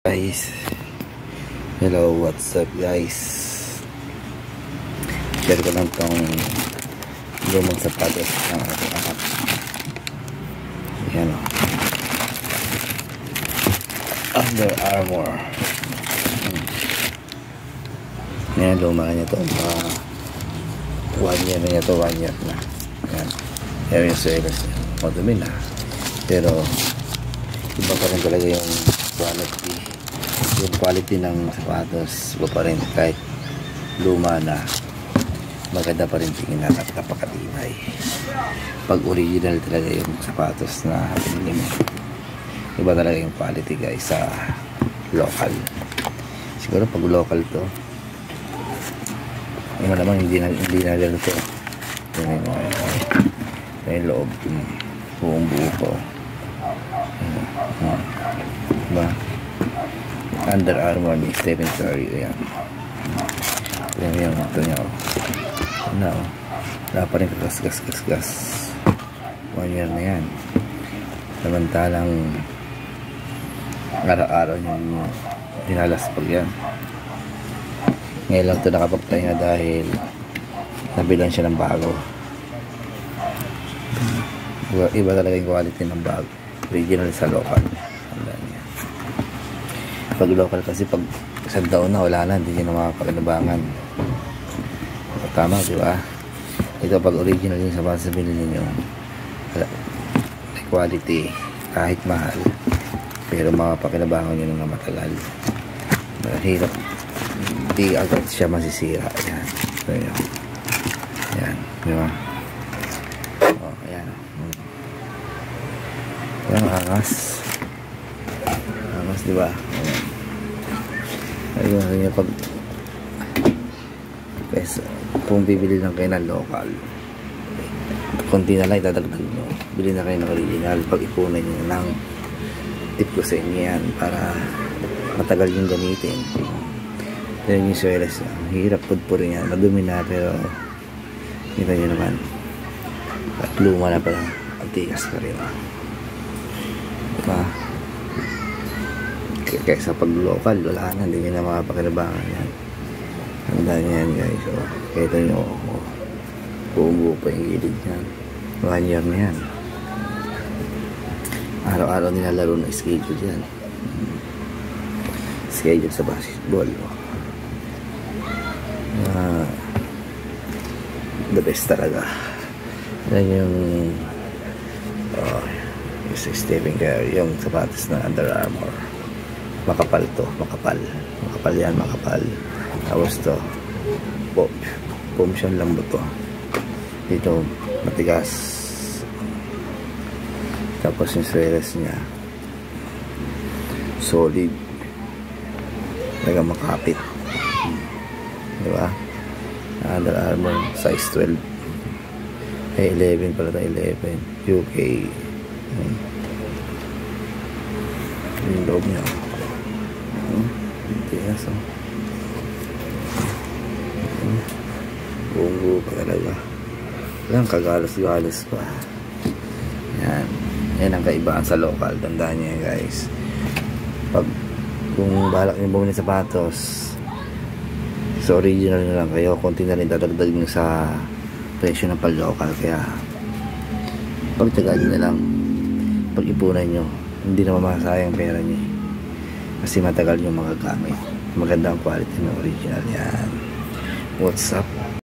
Guys, hello, what's up guys? Share ko lang tong lumang sapatos ng aking anak. Yan o, Under Armour. Yan, luma niya to, 1 year na niya to, 1 year na. Yan, yan yung suelas niya, madumi na, pero iba pa rin talaga yung quality ng sapatos. Iba pa rin, kahit luma na, maganda pa rin tingnan at napakatibay pag original talaga yung sapatos na pinili mo. Iba talaga yung quality guys sa local. Siguro pag local to, yung malamang hindi na ganito. Yung loob, buong buo ko. Diba? Under Armour ni Stephen Curry. Ayan. Ayan yung ito niya. Ano? Wala pa rin gas. 1 year na yan. Samantalang araw-araw yung dinalaspag yan. Ngayon lang ito nakapagtahinga dahil nabilan siya ng bago. Iba talaga yung quality ng bago. Original sa local. Pag local kasi pag isang taon na wala na, hindi nyo na makapaganabangan. Tama, di ba? Ito pag original yung sapatos na binili nyo, quality, kahit mahal, pero makapaganabangan nyo nang matagal. Hirap, hindi agad siya masisira. Ayan, so, ayan, di ba? O, ayan. Ayan, angas, di ba? Ayun, pag kung bibili lang kayo ng local, konti na lang itadagdag nyo, bili na kayo ng original. Pag ipunan nyo lang, tip ko sa inyo yan para matagal yung gamitin. Yan yung suelas, hirap pudpurin yan, madumi na, pero kita nyo naman at luma na pala, ang tigas ka rin, diba? Kaysa pag local, wala na, hindi nyo na makapakinabangan yan. Handa nyo yan guys. So, kita nyo, buong-buo pa yung gilid yan. 1 year na yan. Araw-araw nilalaro na schedule yan. Schedule sa basketball. The best talaga. Yan yung yung Stephen Curry, yung sapatos na Under Armour. Makapal to, makapal yan, makapal. Tapos to, foam siya, lambot to. Dito, matigas. Tapos yung suelas niya, solid. Talaga makapit. Diba? Under Armour, size 12. Ay, 11 pala tayo, 11. UK. Yung loob niya. Yes, buong-buo pa talaga. Walang kagalos-galos pa. Yan ang kaibaan sa local. Tandaan nyo yan guys. Kung balak nyo bumili sapatos, sa original nyo lang kayo, konti na rin dadagdag nyo sa presyo ng pag-local. Kaya pagtagal nyo na lang, pag-ipunan nyo, hindi na mamasayang pera nyo, kasi matagal yung magagamit. Maganda ang quality ng original yan. What's up?